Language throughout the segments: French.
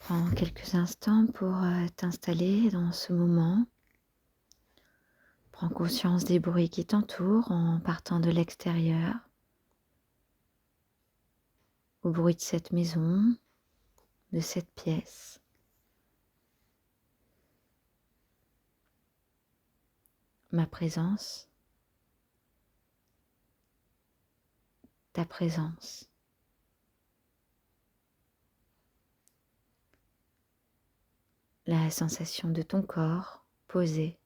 Prends quelques instants pour t'installer dans ce moment. Prends conscience des bruits qui t'entourent en partant de l'extérieur, au bruit de cette maison, de cette pièce. Ma présence, ta présence. La sensation de ton corps posé.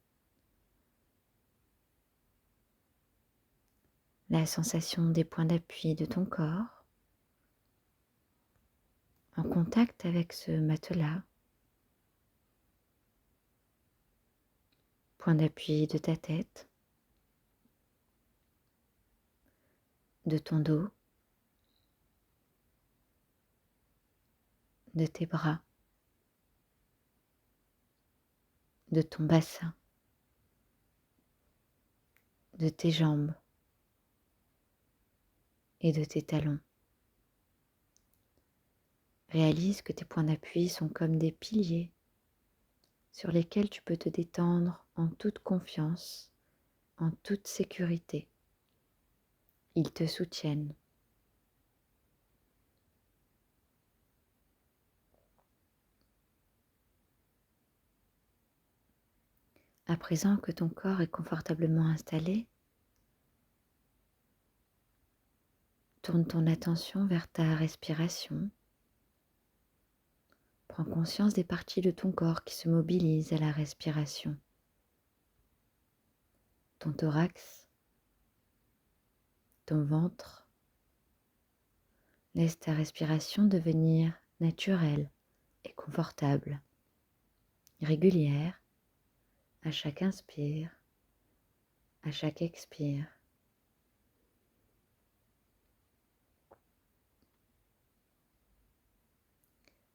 La sensation des points d'appui de ton corps en contact avec ce matelas. Point d'appui de ta tête, de ton dos, de tes bras, de ton bassin, de tes jambes et de tes talons. Réalise que tes points d'appui sont comme des piliers sur lesquels tu peux te détendre en toute confiance, en toute sécurité. Ils te soutiennent. À présent que ton corps est confortablement installé, tourne ton attention vers ta respiration. Prends conscience des parties de ton corps qui se mobilisent à la respiration. Ton thorax, ton ventre. Laisse ta respiration devenir naturelle et confortable, régulière, à chaque inspire, à chaque expire.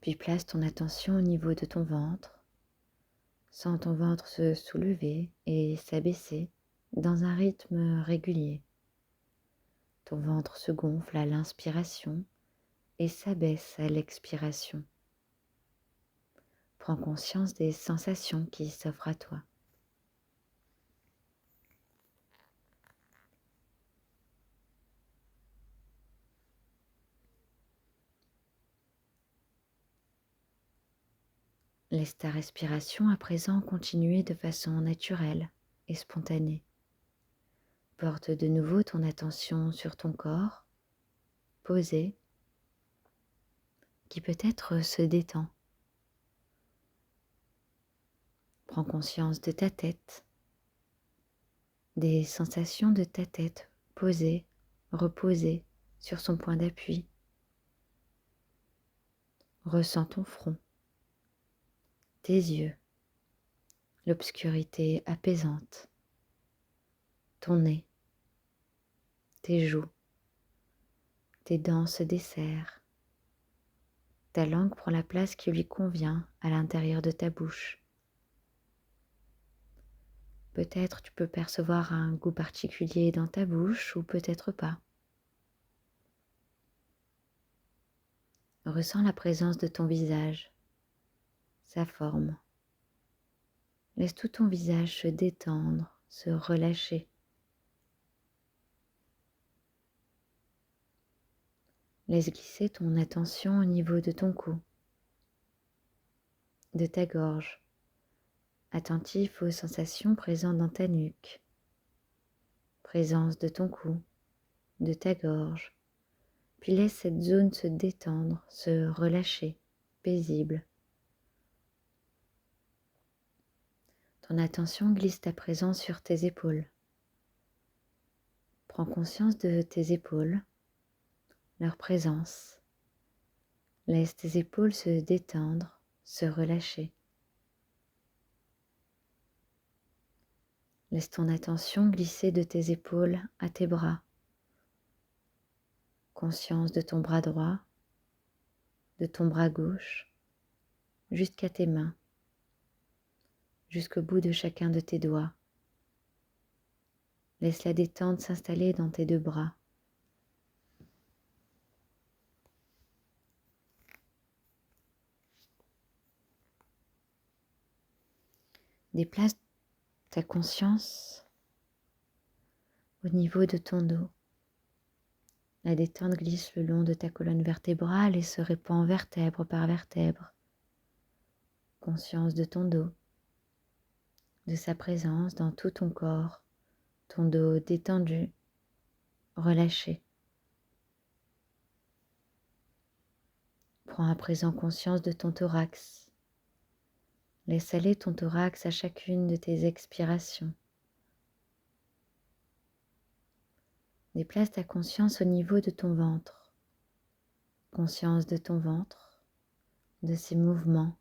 Puis place ton attention au niveau de ton ventre. Sens ton ventre se soulever et s'abaisser dans un rythme régulier. Ton ventre se gonfle à l'inspiration et s'abaisse à l'expiration. Prends conscience des sensations qui s'offrent à toi. Laisse ta respiration à présent continuer de façon naturelle et spontanée. Porte de nouveau ton attention sur ton corps, posé, qui peut-être se détend. Prends conscience de ta tête, des sensations de ta tête posée, reposée sur son point d'appui. Ressens ton front, tes yeux, l'obscurité apaisante, ton nez, tes joues, tes dents se desserrent. Ta langue prend la place qui lui convient à l'intérieur de ta bouche. Peut-être tu peux percevoir un goût particulier dans ta bouche ou peut-être pas. Ressens la présence de ton visage, sa forme. Laisse tout ton visage se détendre, se relâcher. Laisse glisser ton attention au niveau de ton cou, de ta gorge, attentif aux sensations présentes dans ta nuque. Présence de ton cou, de ta gorge, puis laisse cette zone se détendre, se relâcher, paisible. Ton attention glisse à présent sur tes épaules. Prends conscience de tes épaules, leur présence. Laisse tes épaules se détendre, se relâcher. Laisse ton attention glisser de tes épaules à tes bras. Conscience de ton bras droit, de ton bras gauche, jusqu'à tes mains, jusqu'au bout de chacun de tes doigts. Laisse la détente s'installer dans tes deux bras. Déplace ta conscience au niveau de ton dos. La détente glisse le long de ta colonne vertébrale et se répand vertèbre par vertèbre. Conscience de ton dos, de sa présence dans tout ton corps, ton dos détendu, relâché. Prends à présent conscience de ton thorax. Laisse aller ton thorax à chacune de tes expirations. Déplace ta conscience au niveau de ton ventre. Conscience de ton ventre, de ses mouvements.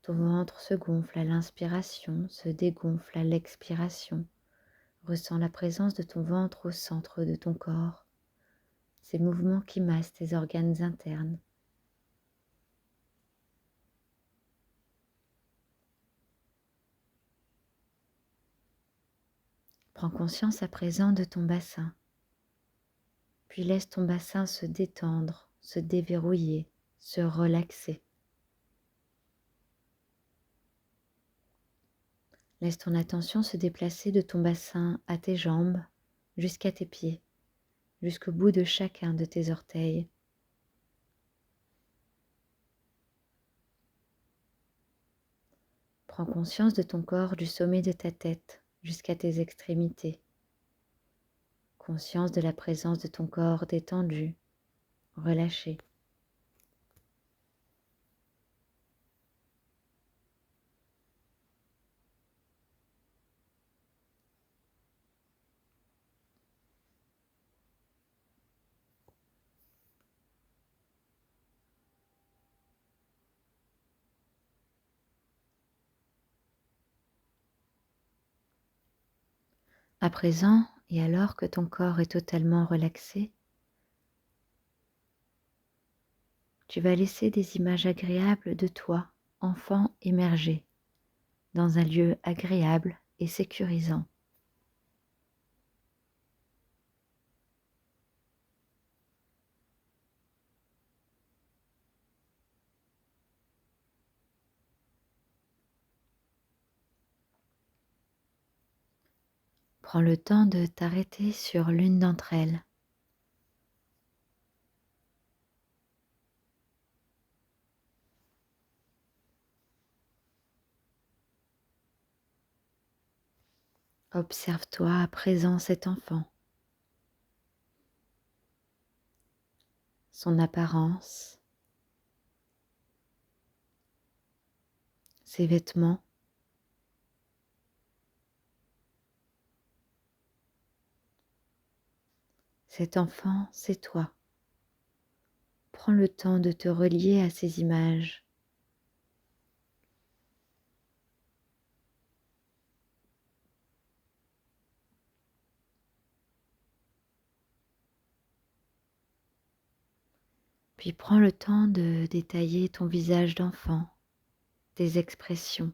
Ton ventre se gonfle à l'inspiration, se dégonfle à l'expiration. Ressens la présence de ton ventre au centre de ton corps, ces mouvements qui massent tes organes internes. Prends conscience à présent de ton bassin, puis laisse ton bassin se détendre, se déverrouiller, se relaxer. Laisse ton attention se déplacer de ton bassin à tes jambes, jusqu'à tes pieds, jusqu'au bout de chacun de tes orteils. Prends conscience de ton corps du sommet de ta tête jusqu'à tes extrémités. Conscience de la présence de ton corps détendu, relâché. À présent, et alors que ton corps est totalement relaxé, tu vas laisser des images agréables de toi, enfant, émerger dans un lieu agréable et sécurisant. Prends le temps de t'arrêter sur l'une d'entre elles. Observe-toi à présent cet enfant, son apparence, ses vêtements, cet enfant, c'est toi. Prends le temps de te relier à ces images. Puis prends le temps de détailler ton visage d'enfant, tes expressions.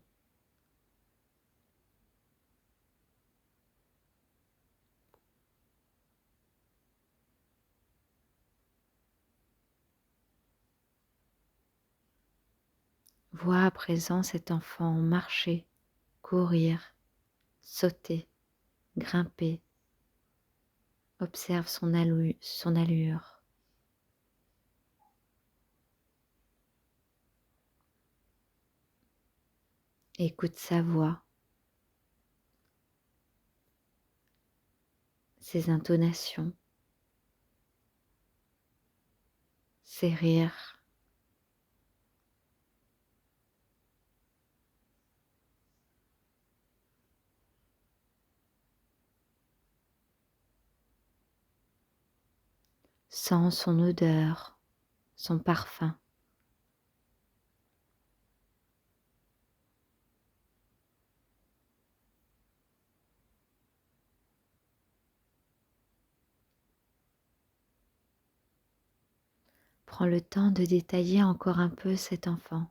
Vois à présent cet enfant marcher, courir, sauter, grimper. Observe son allure. Écoute sa voix, ses intonations, ses rires. Sens son odeur, son parfum. Prends le temps de détailler encore un peu cet enfant.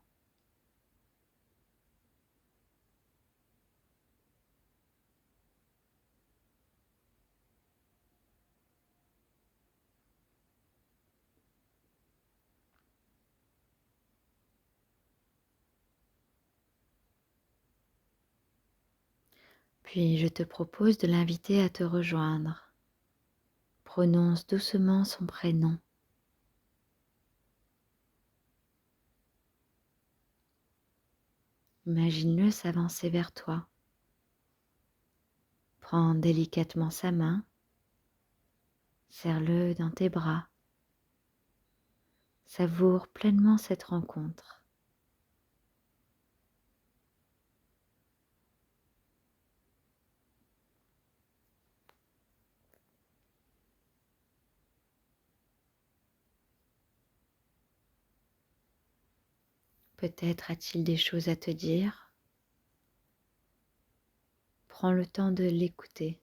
Puis je te propose de l'inviter à te rejoindre. Prononce doucement son prénom. Imagine-le s'avancer vers toi. Prends délicatement sa main, serre-le dans tes bras. Savoure pleinement cette rencontre. Peut-être a-t-il des choses à te dire. Prends le temps de l'écouter.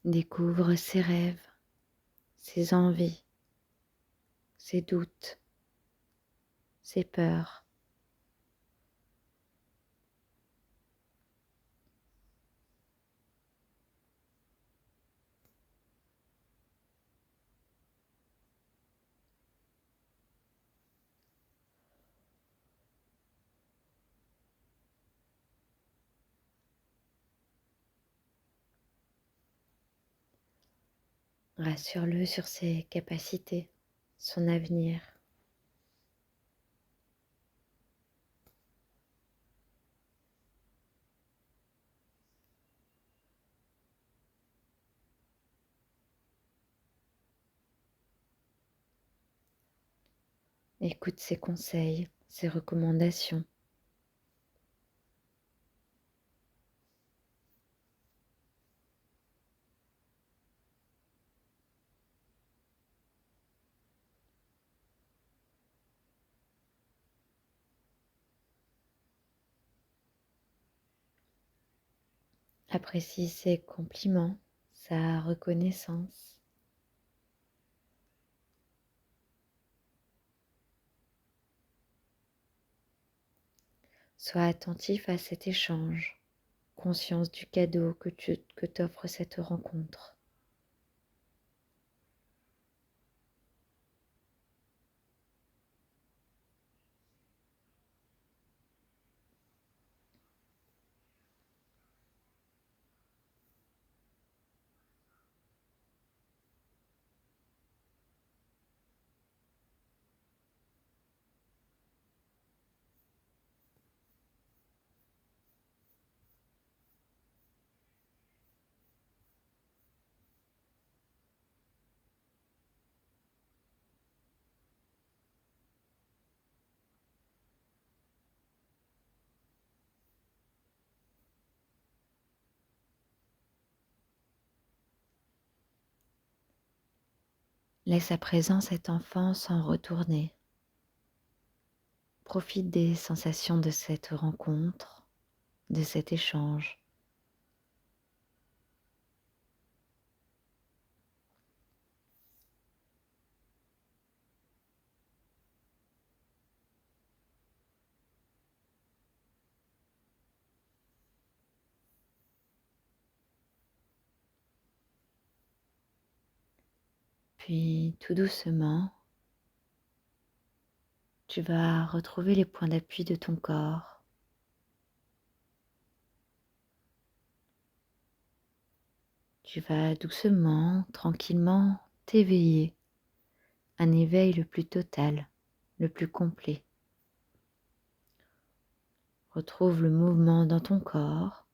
Découvre ses rêves, ses envies, ses doutes, ses peurs. Rassure-le sur ses capacités, son avenir. Écoute ses conseils, ses recommandations. Apprécie ses compliments, sa reconnaissance. Sois attentif à cet échange, conscience du cadeau que t'offre cette rencontre. Laisse à présent cet enfant s'en retourner. Profite des sensations de cette rencontre, de cet échange. Puis tout doucement, tu vas retrouver les points d'appui de ton corps. Tu vas doucement, tranquillement t'éveiller. Un éveil le plus total, le plus complet. Retrouve le mouvement dans ton corps.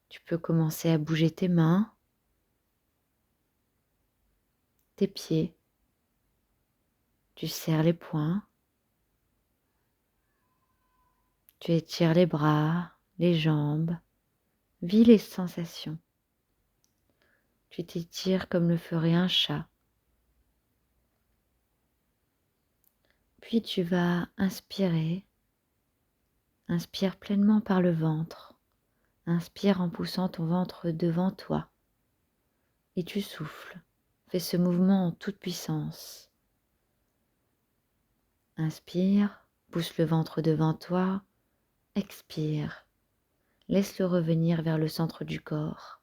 Tu peux commencer à bouger tes mains, tes pieds. Tu serres les poings. Tu étires les bras, les jambes. Vis les sensations. Tu t'étires comme le ferait un chat. Puis tu vas inspirer. Inspire pleinement par le ventre. Inspire en poussant ton ventre devant toi. Et tu souffles. Fais ce mouvement en toute puissance. Inspire, pousse le ventre devant toi. Expire, laisse-le revenir vers le centre du corps.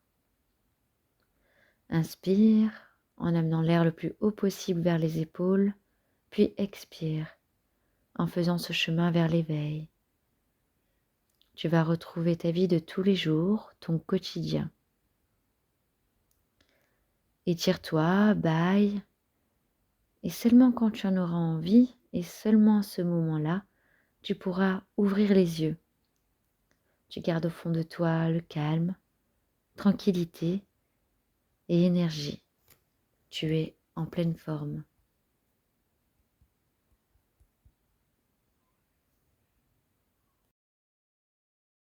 Inspire en amenant l'air le plus haut possible vers les épaules, puis expire en faisant ce chemin vers l'éveil. Tu vas retrouver ta vie de tous les jours, ton quotidien. Étire-toi, bâille, et seulement quand tu en auras envie, et seulement à ce moment-là, tu pourras ouvrir les yeux. Tu gardes au fond de toi le calme, tranquillité et énergie. Tu es en pleine forme.